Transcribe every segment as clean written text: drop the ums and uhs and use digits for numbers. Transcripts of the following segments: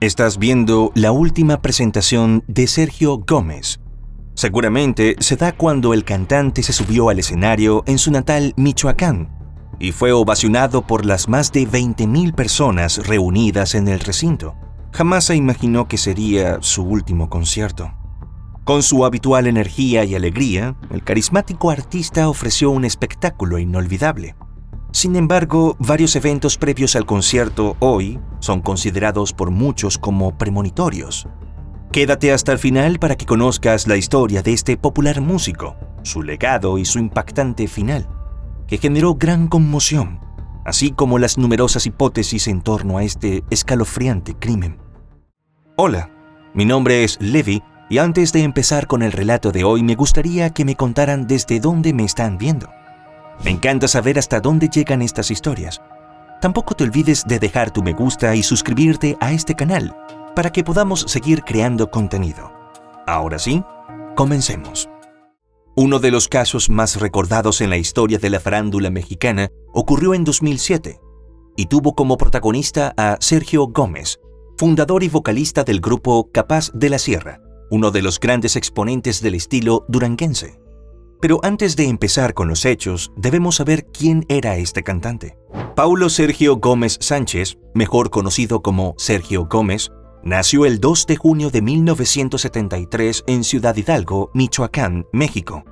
Estás viendo la última presentación de Sergio Gómez. Seguramente se da cuando el cantante se subió al escenario en su natal Michoacán y fue ovacionado por las más de 20,000 personas reunidas en el recinto. Jamás se imaginó que sería su último concierto. Con su habitual energía y alegría, el carismático artista ofreció un espectáculo inolvidable. Sin embargo, varios eventos previos al concierto hoy son considerados por muchos como premonitorios. Quédate hasta el final para que conozcas la historia de este popular músico, su legado y su impactante final, que generó gran conmoción, así como las numerosas hipótesis en torno a este escalofriante crimen. Hola, mi nombre es Levi y antes de empezar con el relato de hoy me gustaría que me contaran desde dónde me están viendo. Me encanta saber hasta dónde llegan estas historias. Tampoco te olvides de dejar tu me gusta y suscribirte a este canal para que podamos seguir creando contenido. Ahora sí, comencemos. Uno de los casos más recordados en la historia de la farándula mexicana ocurrió en 2007 y tuvo como protagonista a Sergio Gómez, fundador y vocalista del grupo Capaz de la Sierra, uno de los grandes exponentes del estilo duranguense. Pero antes de empezar con los hechos, debemos saber quién era este cantante. Paulo Sergio Gómez Sánchez, mejor conocido como Sergio Gómez, nació el 2 de junio de 1973 en Ciudad Hidalgo, Michoacán, México,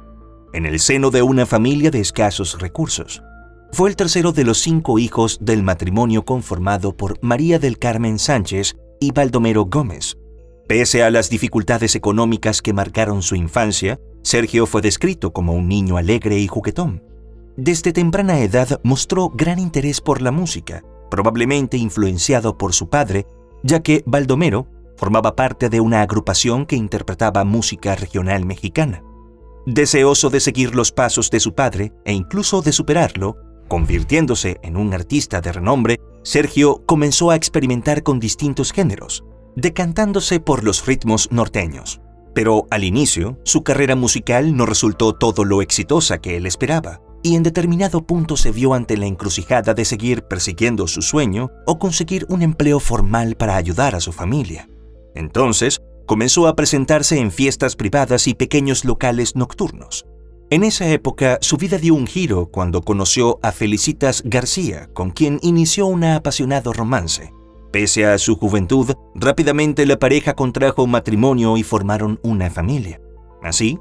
en el seno de una familia de escasos recursos. Fue el tercero de los 5 hijos del matrimonio conformado por María del Carmen Sánchez y Baldomero Gómez. Pese a las dificultades económicas que marcaron su infancia, Sergio fue descrito como un niño alegre y juguetón. Desde temprana edad mostró gran interés por la música, probablemente influenciado por su padre, ya que Baldomero formaba parte de una agrupación que interpretaba música regional mexicana. Deseoso de seguir los pasos de su padre e incluso de superarlo, convirtiéndose en un artista de renombre, Sergio comenzó a experimentar con distintos géneros, decantándose por los ritmos norteños. Pero al inicio, su carrera musical no resultó todo lo exitosa que él esperaba, y en determinado punto se vio ante la encrucijada de seguir persiguiendo su sueño o conseguir un empleo formal para ayudar a su familia. Entonces, comenzó a presentarse en fiestas privadas y pequeños locales nocturnos. En esa época, su vida dio un giro cuando conoció a Felicitas García, con quien inició un apasionado romance. Pese a su juventud, rápidamente la pareja contrajo matrimonio y formaron una familia. Así,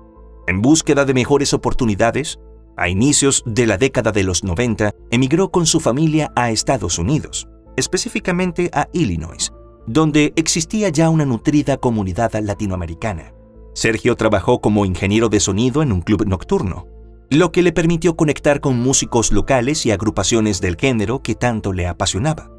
en búsqueda de mejores oportunidades, a inicios de la década de los 90, emigró con su familia a Estados Unidos, específicamente a Illinois, donde existía ya una nutrida comunidad latinoamericana. Sergio trabajó como ingeniero de sonido en un club nocturno, lo que le permitió conectar con músicos locales y agrupaciones del género que tanto le apasionaba.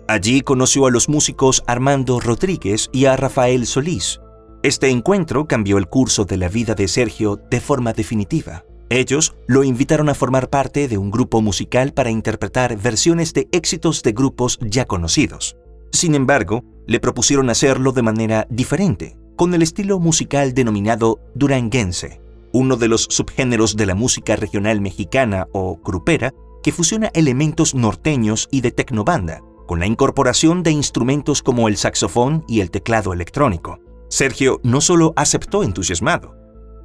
Allí conoció a los músicos Armando Rodríguez y a Rafael Solís. Este encuentro cambió el curso de la vida de Sergio de forma definitiva. Ellos lo invitaron a formar parte de un grupo musical para interpretar versiones de éxitos de grupos ya conocidos. Sin embargo, le propusieron hacerlo de manera diferente, con el estilo musical denominado duranguense, uno de los subgéneros de la música regional mexicana o grupera que fusiona elementos norteños y de tecnobanda, con la incorporación de instrumentos como el saxofón y el teclado electrónico. Sergio no solo aceptó entusiasmado,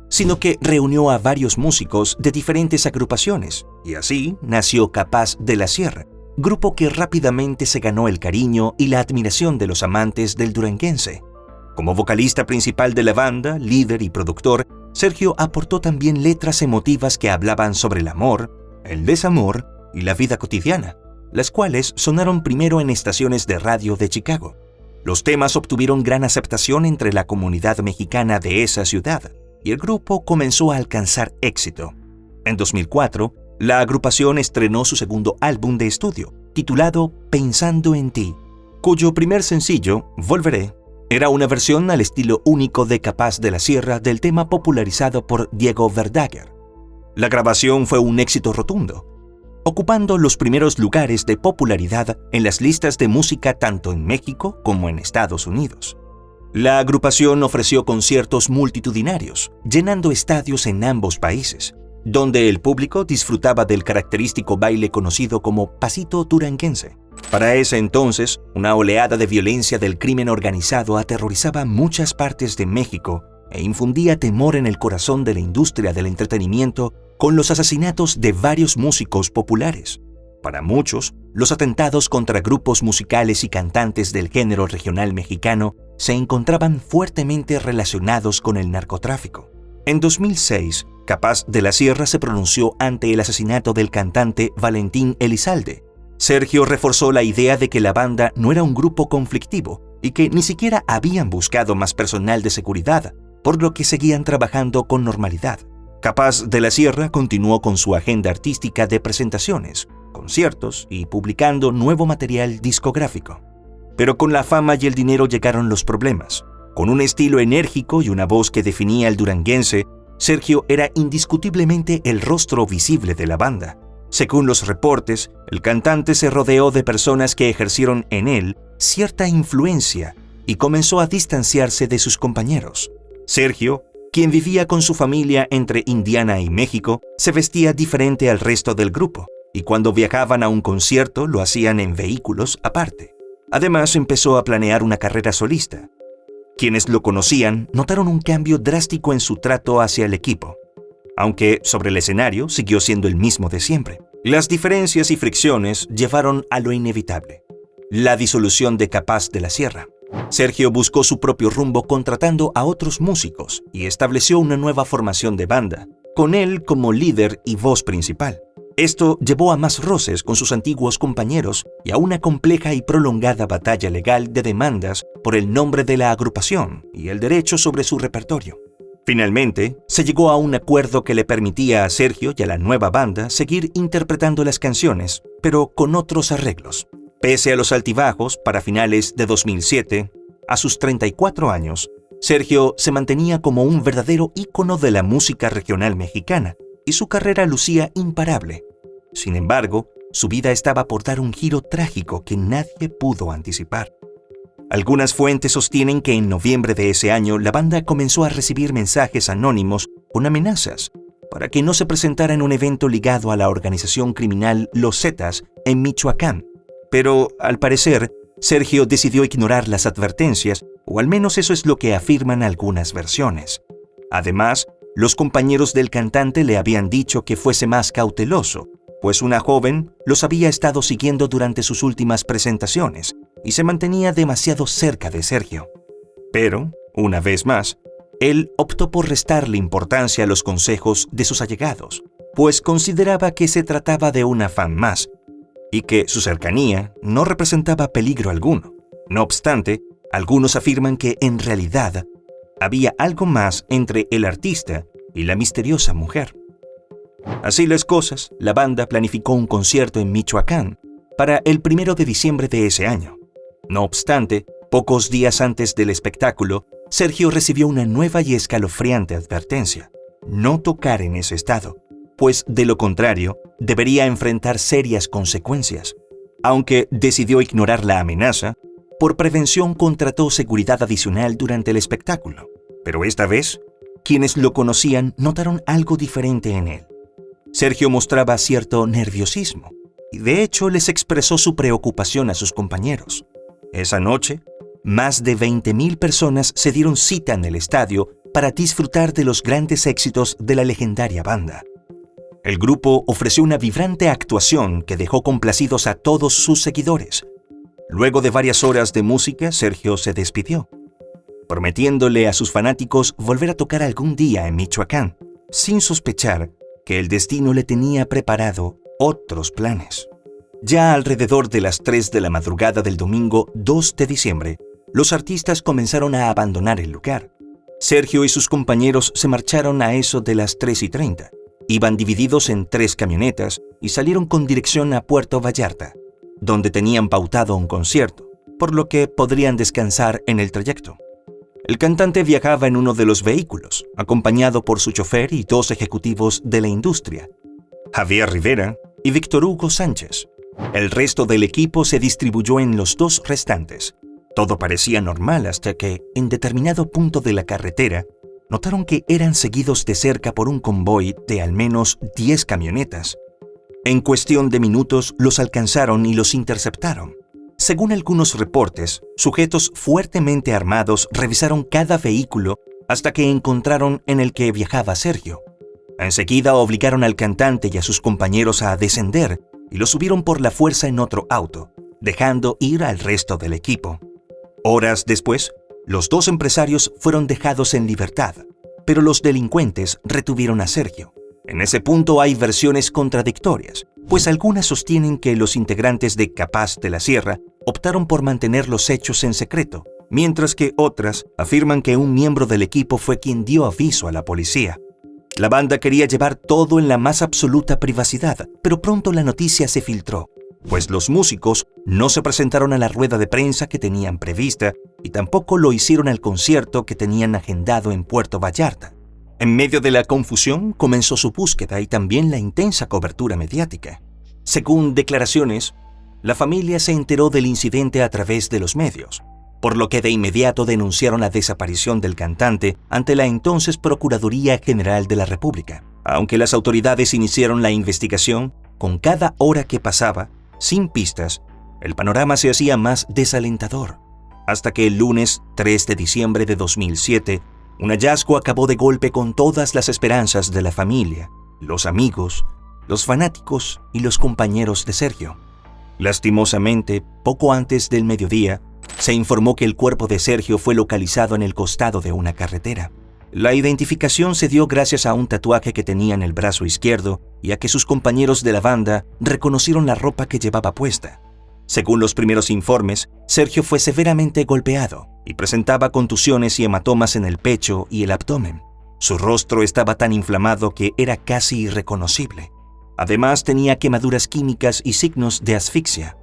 sino que reunió a varios músicos de diferentes agrupaciones, y así nació Capaz de la Sierra, grupo que rápidamente se ganó el cariño y la admiración de los amantes del duranguense. Como vocalista principal de la banda, líder y productor, Sergio aportó también letras emotivas que hablaban sobre el amor, el desamor y la vida cotidiana, las cuales sonaron primero en estaciones de radio de Chicago. Los temas obtuvieron gran aceptación entre la comunidad mexicana de esa ciudad, y el grupo comenzó a alcanzar éxito. En 2004, la agrupación estrenó su segundo álbum de estudio, titulado Pensando en ti, cuyo primer sencillo, Volveré, era una versión al estilo único de Capaz de la Sierra del tema popularizado por Diego Verdaguer. La grabación fue un éxito rotundo, ocupando los primeros lugares de popularidad en las listas de música tanto en México como en Estados Unidos. La agrupación ofreció conciertos multitudinarios, llenando estadios en ambos países. donde el público disfrutaba del característico baile conocido como pasito duranguense. Para ese entonces, una oleada de violencia del crimen organizado aterrorizaba muchas partes de México e infundía temor en el corazón de la industria del entretenimiento con los asesinatos de varios músicos populares. Para muchos, los atentados contra grupos musicales y cantantes del género regional mexicano se encontraban fuertemente relacionados con el narcotráfico. En 2006, Capaz de la Sierra se pronunció ante el asesinato del cantante Valentín Elizalde. Sergio reforzó la idea de que la banda no era un grupo conflictivo y que ni siquiera habían buscado más personal de seguridad, por lo que seguían trabajando con normalidad. Capaz de la Sierra continuó con su agenda artística de presentaciones, conciertos y publicando nuevo material discográfico. Pero con la fama y el dinero llegaron los problemas. Con un estilo enérgico y una voz que definía al duranguense, Sergio era indiscutiblemente el rostro visible de la banda. Según los reportes, el cantante se rodeó de personas que ejercieron en él cierta influencia y comenzó a distanciarse de sus compañeros. Sergio, quien vivía con su familia entre Indiana y México, se vestía diferente al resto del grupo, y cuando viajaban a un concierto lo hacían en vehículos aparte. Además, empezó a planear una carrera solista. Quienes lo conocían notaron un cambio drástico en su trato hacia el equipo, aunque sobre el escenario siguió siendo el mismo de siempre. Las diferencias y fricciones llevaron a lo inevitable: la disolución de Capaz de la Sierra. Sergio buscó su propio rumbo contratando a otros músicos y estableció una nueva formación de banda, con él como líder y voz principal. Esto llevó a más roces con sus antiguos compañeros y a una compleja y prolongada batalla legal de demandas por el nombre de la agrupación y el derecho sobre su repertorio. Finalmente, se llegó a un acuerdo que le permitía a Sergio y a la nueva banda seguir interpretando las canciones, pero con otros arreglos. Pese a los altibajos, para finales de 2007, a sus 34 años, Sergio se mantenía como un verdadero ícono de la música regional mexicana y su carrera lucía imparable. Sin embargo, su vida estaba por dar un giro trágico que nadie pudo anticipar. Algunas fuentes sostienen que en noviembre de ese año la banda comenzó a recibir mensajes anónimos con amenazas para que no se presentara en un evento ligado a la organización criminal Los Zetas en Michoacán. Pero, al parecer, Sergio decidió ignorar las advertencias, o al menos eso es lo que afirman algunas versiones. Además, los compañeros del cantante le habían dicho que fuese más cauteloso, pues una joven los había estado siguiendo durante sus últimas presentaciones y se mantenía demasiado cerca de Sergio. Pero, una vez más, él optó por restarle importancia a los consejos de sus allegados, pues consideraba que se trataba de una fan más y que su cercanía no representaba peligro alguno. No obstante, algunos afirman que en realidad había algo más entre el artista y la misteriosa mujer. Así las cosas, la banda planificó un concierto en Michoacán para el 1 de diciembre de ese año. No obstante, pocos días antes del espectáculo, Sergio recibió una nueva y escalofriante advertencia: no tocar en ese estado, pues de lo contrario, debería enfrentar serias consecuencias. Aunque decidió ignorar la amenaza, por prevención contrató seguridad adicional durante el espectáculo. Pero esta vez, quienes lo conocían notaron algo diferente en él. Sergio mostraba cierto nerviosismo y de hecho les expresó su preocupación a sus compañeros. Esa noche, más de 20,000 personas se dieron cita en el estadio para disfrutar de los grandes éxitos de la legendaria banda. El grupo ofreció una vibrante actuación que dejó complacidos a todos sus seguidores. Luego de varias horas de música, Sergio se despidió, prometiéndole a sus fanáticos volver a tocar algún día en Michoacán, sin sospechar que el destino le tenía preparado otros planes. Ya alrededor de las 3 de la madrugada del domingo 2 de diciembre, los artistas comenzaron a abandonar el lugar. Sergio y sus compañeros se marcharon a eso de las 3:30. Iban divididos en 3 camionetas y salieron con dirección a Puerto Vallarta, donde tenían pautado un concierto, por lo que podrían descansar en el trayecto. El cantante viajaba en uno de los vehículos, acompañado por su chofer y 2 ejecutivos de la industria, Javier Rivera y Víctor Hugo Sánchez. El resto del equipo se distribuyó en los 2 restantes. Todo parecía normal hasta que, en determinado punto de la carretera, notaron que eran seguidos de cerca por un convoy de al menos 10 camionetas. En cuestión de minutos los alcanzaron y los interceptaron. Según algunos reportes, sujetos fuertemente armados revisaron cada vehículo hasta que encontraron en el que viajaba Sergio. Enseguida obligaron al cantante y a sus compañeros a descender y lo subieron por la fuerza en otro auto, dejando ir al resto del equipo. Horas después, los dos empresarios fueron dejados en libertad, pero los delincuentes retuvieron a Sergio. En ese punto hay versiones contradictorias, pues algunas sostienen que los integrantes de Capaz de la Sierra optaron por mantener los hechos en secreto, mientras que otras afirman que un miembro del equipo fue quien dio aviso a la policía. La banda quería llevar todo en la más absoluta privacidad, pero pronto la noticia se filtró, pues los músicos no se presentaron a la rueda de prensa que tenían prevista y tampoco lo hicieron al concierto que tenían agendado en Puerto Vallarta. En medio de la confusión comenzó su búsqueda y también la intensa cobertura mediática. Según declaraciones, la familia se enteró del incidente a través de los medios, por lo que de inmediato denunciaron la desaparición del cantante ante la entonces Procuraduría General de la República. Aunque las autoridades iniciaron la investigación, con cada hora que pasaba, sin pistas, el panorama se hacía más desalentador, hasta que el lunes 3 de diciembre de 2007, un hallazgo acabó de golpe con todas las esperanzas de la familia, los amigos, los fanáticos y los compañeros de Sergio. Lastimosamente, poco antes del mediodía, se informó que el cuerpo de Sergio fue localizado en el costado de una carretera. La identificación se dio gracias a un tatuaje que tenía en el brazo izquierdo y a que sus compañeros de la banda reconocieron la ropa que llevaba puesta. Según los primeros informes, Sergio fue severamente golpeado y presentaba contusiones y hematomas en el pecho y el abdomen. Su rostro estaba tan inflamado que era casi irreconocible. Además, tenía quemaduras químicas y signos de asfixia.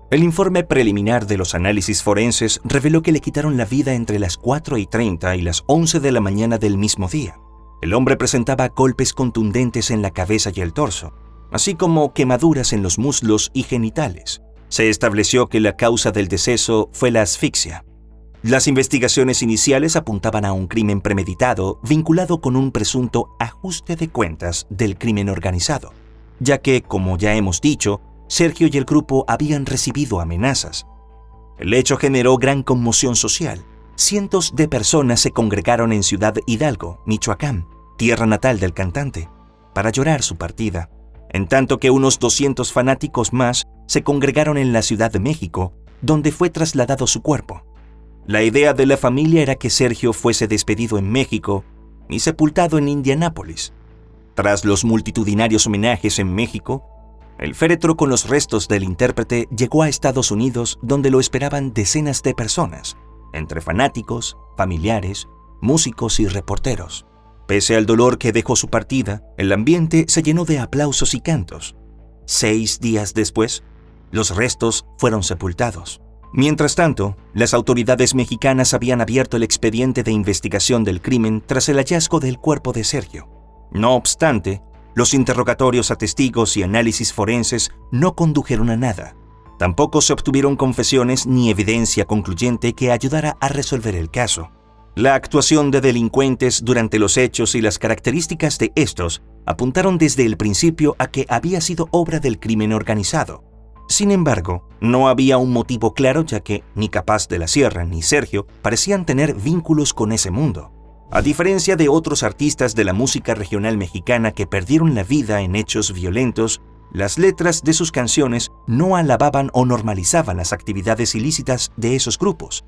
El informe preliminar de los análisis forenses reveló que le quitaron la vida entre las 4:30 y las 11 de la mañana del mismo día. El hombre presentaba golpes contundentes en la cabeza y el torso, así como quemaduras en los muslos y genitales. Se estableció que la causa del deceso fue la asfixia. Las investigaciones iniciales apuntaban a un crimen premeditado vinculado con un presunto ajuste de cuentas del crimen organizado, ya que, como ya hemos dicho, Sergio y el grupo habían recibido amenazas. El hecho generó gran conmoción social. Cientos de personas se congregaron en Ciudad Hidalgo, Michoacán, tierra natal del cantante, para llorar su partida, en tanto que unos 200 fanáticos más se congregaron en la Ciudad de México, donde fue trasladado su cuerpo. La idea de la familia era que Sergio fuese despedido en México y sepultado en Indianápolis. Tras los multitudinarios homenajes en México, el féretro con los restos del intérprete llegó a Estados Unidos, donde lo esperaban decenas de personas, entre fanáticos, familiares, músicos y reporteros. Pese al dolor que dejó su partida, el ambiente se llenó de aplausos y cantos. 6 días después, los restos fueron sepultados. Mientras tanto, las autoridades mexicanas habían abierto el expediente de investigación del crimen tras el hallazgo del cuerpo de Sergio. No obstante, los interrogatorios a testigos y análisis forenses no condujeron a nada. Tampoco se obtuvieron confesiones ni evidencia concluyente que ayudara a resolver el caso. La actuación de delincuentes durante los hechos y las características de estos apuntaron desde el principio a que había sido obra del crimen organizado. Sin embargo, no había un motivo claro, ya que ni Capaz de la Sierra ni Sergio parecían tener vínculos con ese mundo. A diferencia de otros artistas de la música regional mexicana que perdieron la vida en hechos violentos, las letras de sus canciones no alababan o normalizaban las actividades ilícitas de esos grupos,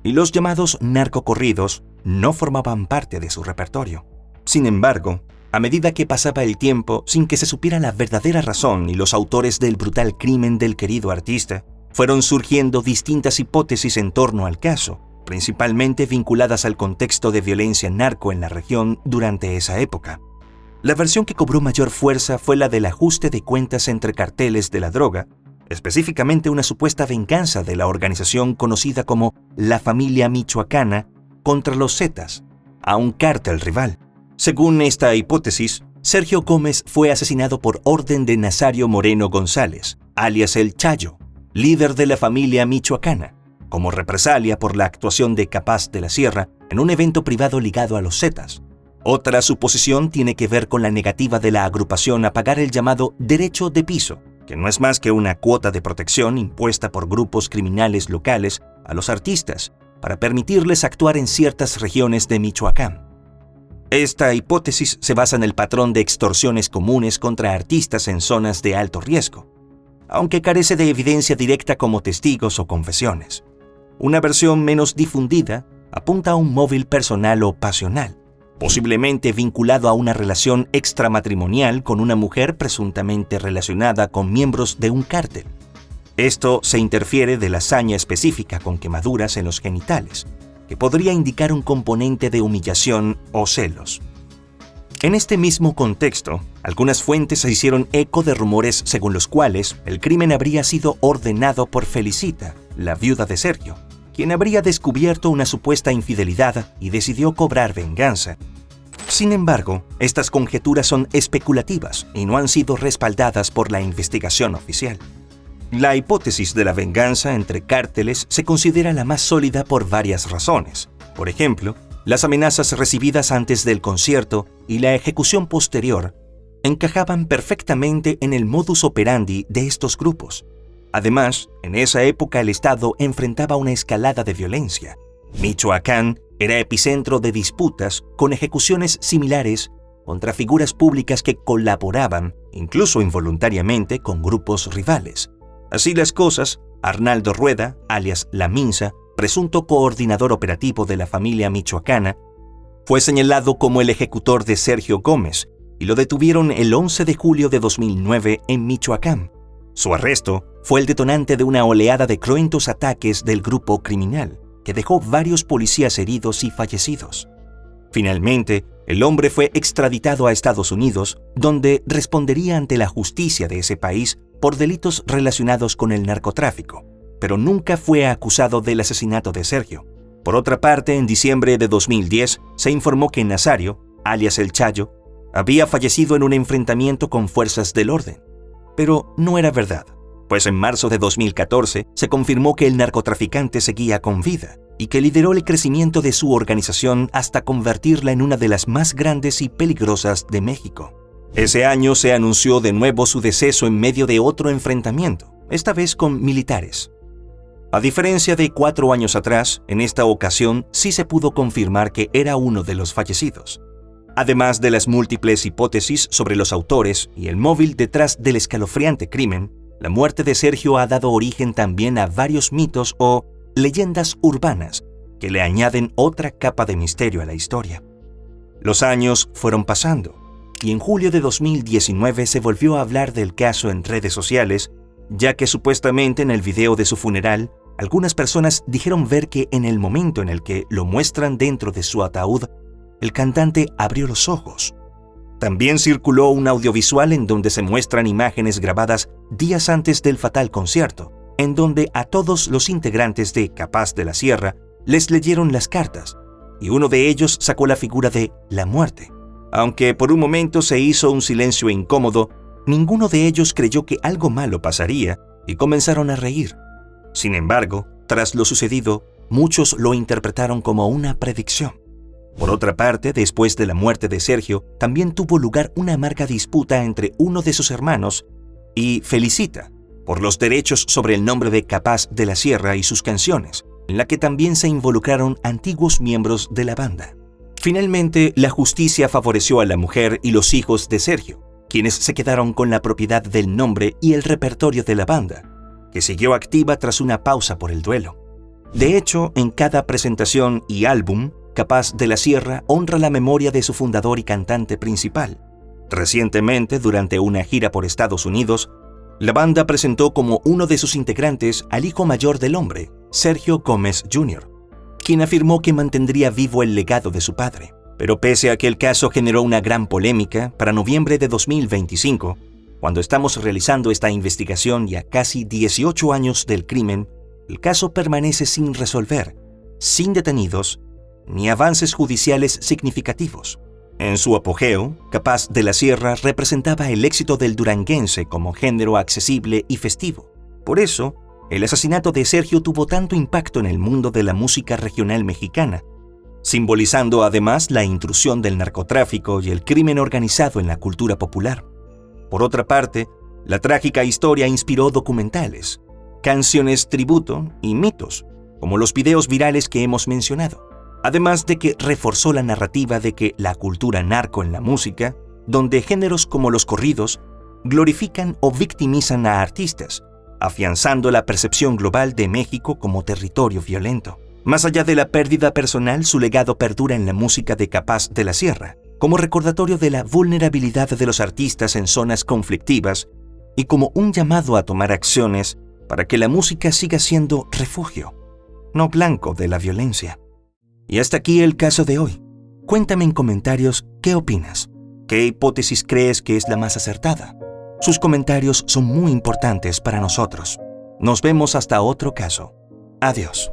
y los llamados narcocorridos no formaban parte de su repertorio. Sin embargo, a medida que pasaba el tiempo sin que se supiera la verdadera razón y los autores del brutal crimen del querido artista, fueron surgiendo distintas hipótesis en torno al caso, principalmente vinculadas al contexto de violencia narco en la región durante esa época. La versión que cobró mayor fuerza fue la del ajuste de cuentas entre carteles de la droga, específicamente una supuesta venganza de la organización conocida como la Familia Michoacana contra los Zetas, a un cártel rival. Según esta hipótesis, Sergio Gómez fue asesinado por orden de Nazario Moreno González, alias El Chayo, líder de la Familia Michoacana, como represalia por la actuación de Capaz de la Sierra en un evento privado ligado a los Zetas. Otra suposición tiene que ver con la negativa de la agrupación a pagar el llamado derecho de piso, que no es más que una cuota de protección impuesta por grupos criminales locales a los artistas para permitirles actuar en ciertas regiones de Michoacán. Esta hipótesis se basa en el patrón de extorsiones comunes contra artistas en zonas de alto riesgo, aunque carece de evidencia directa como testigos o confesiones. Una versión menos difundida apunta a un móvil personal o pasional, posiblemente vinculado a una relación extramatrimonial con una mujer presuntamente relacionada con miembros de un cártel. Esto se interfiere de la hazaña específica con quemaduras en los genitales, que podría indicar un componente de humillación o celos. En este mismo contexto, algunas fuentes se hicieron eco de rumores según los cuales el crimen habría sido ordenado por Felicita, la viuda de Sergio, quien habría descubierto una supuesta infidelidad y decidió cobrar venganza. Sin embargo, estas conjeturas son especulativas y no han sido respaldadas por la investigación oficial. La hipótesis de la venganza entre cárteles se considera la más sólida por varias razones. Por ejemplo, las amenazas recibidas antes del concierto y la ejecución posterior encajaban perfectamente en el modus operandi de estos grupos. Además, en esa época el Estado enfrentaba una escalada de violencia. Michoacán era epicentro de disputas con ejecuciones similares contra figuras públicas que colaboraban, incluso involuntariamente, con grupos rivales. Así las cosas, Arnaldo Rueda, alias La Minsa, presunto coordinador operativo de la familia michoacana, fue señalado como el ejecutor de Sergio Gómez y lo detuvieron el 11 de julio de 2009 en Michoacán. Su arresto fue el detonante de una oleada de cruentos ataques del grupo criminal, que dejó varios policías heridos y fallecidos. Finalmente, el hombre fue extraditado a Estados Unidos, donde respondería ante la justicia de ese país por delitos relacionados con el narcotráfico, pero nunca fue acusado del asesinato de Sergio. Por otra parte, en diciembre de 2010 se informó que Nazario, alias El Chayo, había fallecido en un enfrentamiento con fuerzas del orden. Pero no era verdad, pues en marzo de 2014 se confirmó que el narcotraficante seguía con vida y que lideró el crecimiento de su organización hasta convertirla en una de las más grandes y peligrosas de México. Ese año se anunció de nuevo su deceso en medio de otro enfrentamiento, esta vez con militares. A diferencia de 4 años atrás, en esta ocasión sí se pudo confirmar que era uno de los fallecidos. Además de las múltiples hipótesis sobre los autores y el móvil detrás del escalofriante crimen, la muerte de Sergio ha dado origen también a varios mitos o leyendas urbanas que le añaden otra capa de misterio a la historia. Los años fueron pasando, y en julio de 2019 se volvió a hablar del caso en redes sociales, ya que supuestamente en el video de su funeral, algunas personas dijeron ver que en el momento en el que lo muestran dentro de su ataúd, el cantante abrió los ojos. También circuló un audiovisual en donde se muestran imágenes grabadas días antes del fatal concierto, en donde a todos los integrantes de Capaz de la Sierra les leyeron las cartas, y uno de ellos sacó la figura de la muerte. Aunque por un momento se hizo un silencio incómodo, ninguno de ellos creyó que algo malo pasaría y comenzaron a reír. Sin embargo, tras lo sucedido, muchos lo interpretaron como una predicción. Por otra parte, después de la muerte de Sergio, también tuvo lugar una amarga disputa entre uno de sus hermanos y Felicita por los derechos sobre el nombre de Capaz de la Sierra y sus canciones, en la que también se involucraron antiguos miembros de la banda. Finalmente, la justicia favoreció a la mujer y los hijos de Sergio, quienes se quedaron con la propiedad del nombre y el repertorio de la banda, que siguió activa tras una pausa por el duelo. De hecho, en cada presentación y álbum, Capaz de la Sierra honra la memoria de su fundador y cantante principal. Recientemente, durante una gira por Estados Unidos, la banda presentó como uno de sus integrantes al hijo mayor del hombre, Sergio Gómez Jr., quien afirmó que mantendría vivo el legado de su padre. Pero pese a que el caso generó una gran polémica, para noviembre de 2025, cuando estamos realizando esta investigación y a casi 18 años del crimen, el caso permanece sin resolver, sin detenidos, ni avances judiciales significativos. En su apogeo, Capaz de la Sierra representaba el éxito del duranguense como género accesible y festivo. Por eso, el asesinato de Sergio tuvo tanto impacto en el mundo de la música regional mexicana. simbolizando además la intrusión del narcotráfico y el crimen organizado en la cultura popular. Por otra parte, la trágica historia inspiró documentales, canciones tributo y mitos, como los videos virales que hemos mencionado, además de que reforzó la narrativa de que la cultura narco en la música, donde géneros como los corridos glorifican o victimizan a artistas, afianzando la percepción global de México como territorio violento. Más allá de la pérdida personal, su legado perdura en la música de Capaz de la Sierra, como recordatorio de la vulnerabilidad de los artistas en zonas conflictivas y como un llamado a tomar acciones para que la música siga siendo refugio, no blanco de la violencia. Y hasta aquí el caso de hoy. Cuéntame en comentarios qué opinas. ¿Qué hipótesis crees que es la más acertada? Sus comentarios son muy importantes para nosotros. Nos vemos hasta otro caso. Adiós.